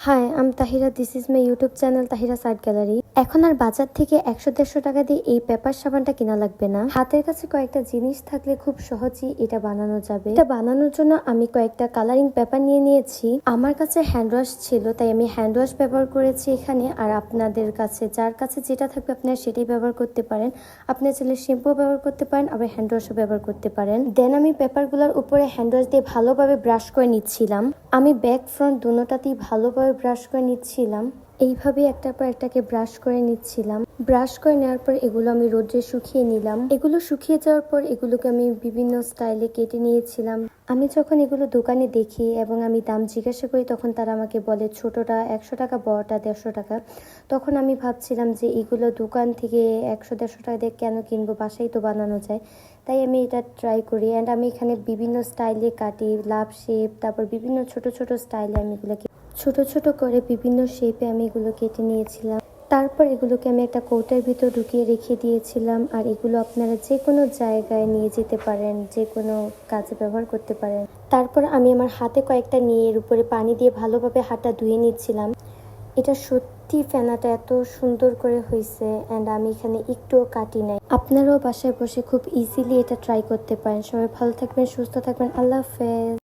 High, Tahira. This is my YouTube channel Tahira art gallery. এখন আর বাজার থেকে 100-150 টাকা দিয়ে এই পেপার সাবানটা কেনা লাগবে না। হাতের কাছে কয়েকটা জিনিস থাকলে খুব সহজেই এটা বানানো যাবে। এটা বানানোর জন্য আমি কয়েকটা কালারিং পেপার নিয়ে নিয়েছি। আমার কাছে হ্যান্ড ওয়াশ ছিল, তাই আমি হ্যান্ড ওয়াশ ব্যবহার করেছি এখানে। আর আপনাদের কাছে যার কাছে যেটা থাকবে আপনারা সেটাই ব্যবহার করতে পারেন। আপনার চাইলে শ্যাম্পু ব্যবহার করতে পারেন, আবার হ্যান্ড ওয়াশও ব্যবহার করতে পারেন। দেন আমি পেপারগুলোর উপরে হ্যান্ড ওয়াশ দিয়ে ভালোভাবে ব্রাশ করে নিচ্ছিলাম। আমি ব্যাক ফ্রন্ট দুটোটাতেই ভালোভাবে ব্রাশ করে নিচ্ছিলাম। এইভাবে একটার পর একটাকে ব্রাশ করে নিচ্ছিলাম। ব্রাশ করে নেওয়ার পর এগুলো আমি রোদ্রে শুকিয়ে নিলাম। এগুলো শুকিয়ে যাওয়ার পর এগুলোকে আমি বিভিন্ন স্টাইলে কেটে নিয়েছিলাম। আমি যখন এগুলো দোকানে দেখি এবং আমি দাম জিজ্ঞাসা করি, তখন তারা আমাকে বলে ছোটটা 100 টাকা, বড়টা 150 টাকা। তখন আমি ভাবছিলাম যে এগুলো দোকান থেকে 100-150 টাকা দিয়ে কেন কিনবো, বাসায় তো বানানো যায়। তাই আমি এটা ট্রাই করি। অ্যান্ড আমি এখানে বিভিন্ন স্টাইলে কাটি, লাভ শেপ, তারপর বিভিন্ন ছোট ছোট স্টাইলে আমি এগুলোকে ছোট ছোট করে বিভিন্ন শেপে আমি এগুলো কেটে নিয়েছিলাম। তারপর এগুলোকে আমি একটা কৌটার ভিতর ঢুকিয়ে রেখে দিয়েছিলাম। আর এগুলো আপনারা যে কোনো জায়গায় নিয়ে যেতে পারেন, যে কোনো কাজে ব্যবহার করতে পারেন। তারপর আমি আমার হাতে কয়েকটা নিয়ে এর উপরে পানি দিয়ে ভালোভাবে হাতটা ধুয়ে নিচ্ছিলাম। এটা সত্যি ফেনাটা এত সুন্দর করে হয়েছে। অ্যান্ড আমি এখানে একটুও কাটি নাই। আপনারাও বাসায় বসে খুব ইজিলি এটা ট্রাই করতে পারেন। সবাই ভালো থাকবেন, সুস্থ থাকবেন। আল্লাহ হাফেজ।